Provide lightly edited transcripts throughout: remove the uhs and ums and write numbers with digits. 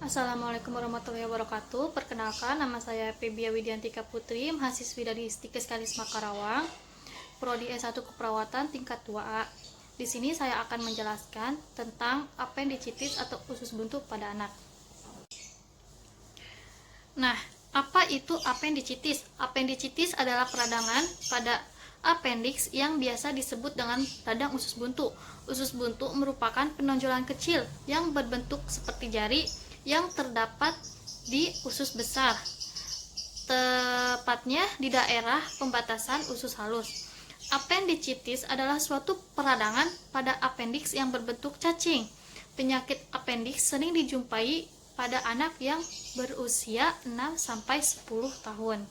Assalamualaikum warahmatullahi wabarakatuh. Perkenalkan, nama saya Febia Widiantika Putri, mahasiswi dari Stikes Kalisma Karawang, Prodi S1 Keperawatan tingkat 2A. Di sini saya akan menjelaskan tentang appendicitis atau usus buntu pada anak. Nah, apa itu appendicitis? Appendicitis adalah peradangan pada appendix yang biasa disebut dengan radang usus buntu. Usus buntu merupakan penonjolan kecil yang berbentuk seperti jari yang terdapat di usus besar, tepatnya di daerah pembatasan usus halus. Appendicitis adalah suatu peradangan pada appendix yang berbentuk cacing. Penyakit appendix sering dijumpai pada anak yang berusia 6-10 tahun.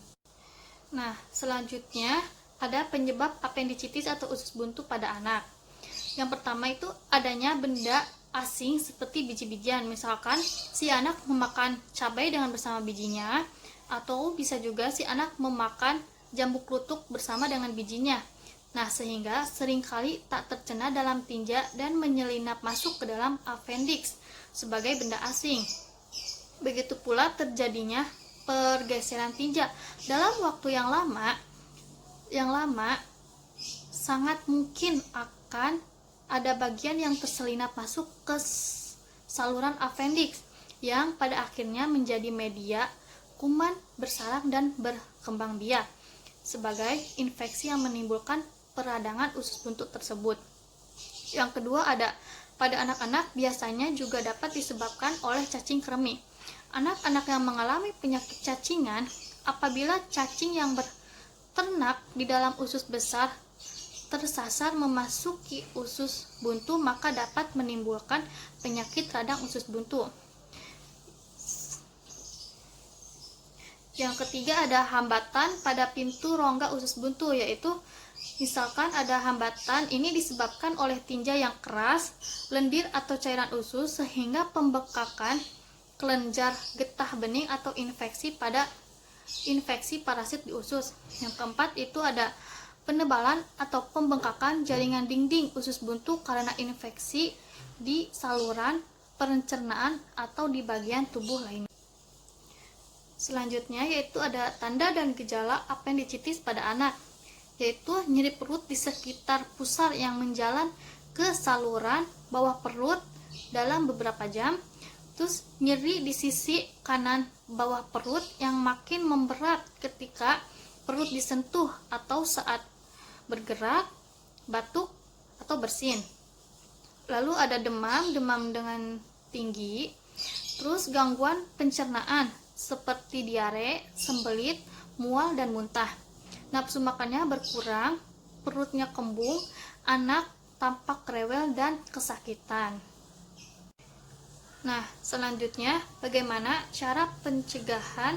Nah, selanjutnya ada penyebab appendicitis atau usus buntu pada anak. Yang pertama itu adanya benda asing seperti biji-bijian. Misalkan si anak memakan cabai dengan bersama bijinya, atau bisa juga si anak memakan jambu kluthuk bersama dengan bijinya. Nah, sehingga seringkali tak tercerna dalam tinja dan menyelinap masuk ke dalam appendix sebagai benda asing. Begitu pula terjadinya pergeseran tinja dalam waktu yang lama sangat mungkin akan ada bagian yang terselinap masuk ke saluran appendix yang pada akhirnya menjadi media kuman bersarang dan berkembang biak sebagai infeksi yang menimbulkan peradangan usus buntu tersebut. Yang kedua ada pada anak-anak biasanya juga dapat disebabkan oleh cacing kremi. Anak-anak yang mengalami penyakit cacingan, apabila cacing yang berternak di dalam usus besar tersasar memasuki usus buntu, maka dapat menimbulkan penyakit radang usus buntu. Yang ketiga ada hambatan pada pintu rongga usus buntu, yaitu misalkan ada hambatan ini disebabkan oleh tinja yang keras, lendir atau cairan usus sehingga pembekakan kelenjar getah bening atau infeksi parasit di usus. Yang keempat itu ada penebalan atau pembengkakan jaringan dinding usus buntu karena infeksi di saluran pencernaan atau di bagian tubuh lainnya. Selanjutnya yaitu ada tanda dan gejala appendicitis pada anak, yaitu nyeri perut di sekitar pusar yang menjalan ke saluran bawah perut dalam beberapa jam, terus nyeri di sisi kanan bawah perut yang makin memberat ketika perut disentuh atau saat bergerak, batuk, atau bersin. Lalu ada demam dengan tinggi, terus gangguan pencernaan seperti diare, sembelit, mual, dan muntah. Nafsu makannya berkurang, perutnya kembung, anak tampak rewel dan kesakitan. Nah, selanjutnya bagaimana cara pencegahan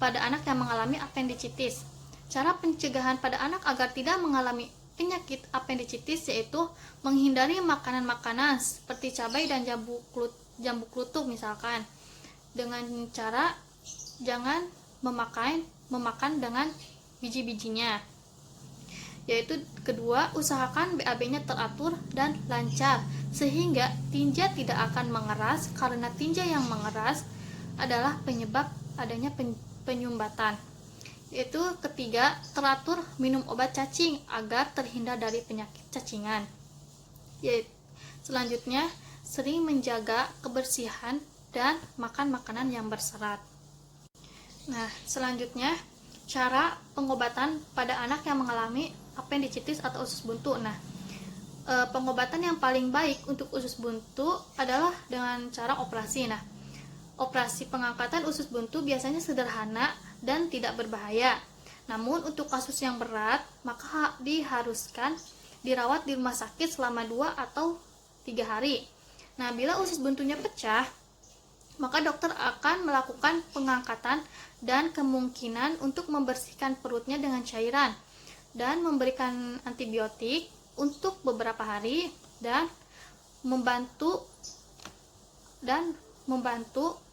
pada anak yang mengalami appendicitis? Cara pencegahan pada anak agar tidak mengalami penyakit appendicitis yaitu menghindari makanan-makanan seperti cabai dan jambu kluthuk misalkan, dengan cara jangan memakan dengan biji-bijinya. Yaitu kedua, usahakan BAB-nya teratur dan lancar sehingga tinja tidak akan mengeras, karena tinja yang mengeras adalah penyebab adanya penyumbatan. Yaitu ketiga, teratur minum obat cacing agar terhindar dari penyakit cacingan. Selanjutnya, sering menjaga kebersihan dan makan makanan yang berserat. Nah, selanjutnya cara pengobatan pada anak yang mengalami appendicitis atau usus buntu. Nah, pengobatan yang paling baik untuk usus buntu adalah dengan cara operasi. Nah, operasi pengangkatan usus buntu biasanya sederhana dan tidak berbahaya. Namun untuk kasus yang berat, maka diharuskan dirawat di rumah sakit selama 2 atau 3 hari. Nah, bila usus buntunya pecah, maka dokter akan melakukan pengangkatan dan kemungkinan untuk membersihkan perutnya dengan cairan dan memberikan antibiotik untuk beberapa hari dan membantu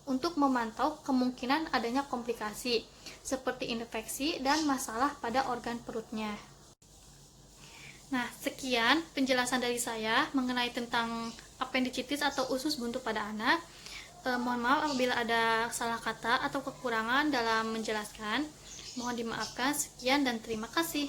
untuk memantau kemungkinan adanya komplikasi seperti infeksi dan masalah pada organ perutnya. Nah, sekian penjelasan dari saya mengenai tentang appendicitis atau usus buntu pada anak. Mohon maaf apabila ada salah kata atau kekurangan dalam menjelaskan. Mohon dimaafkan. Sekian dan terima kasih.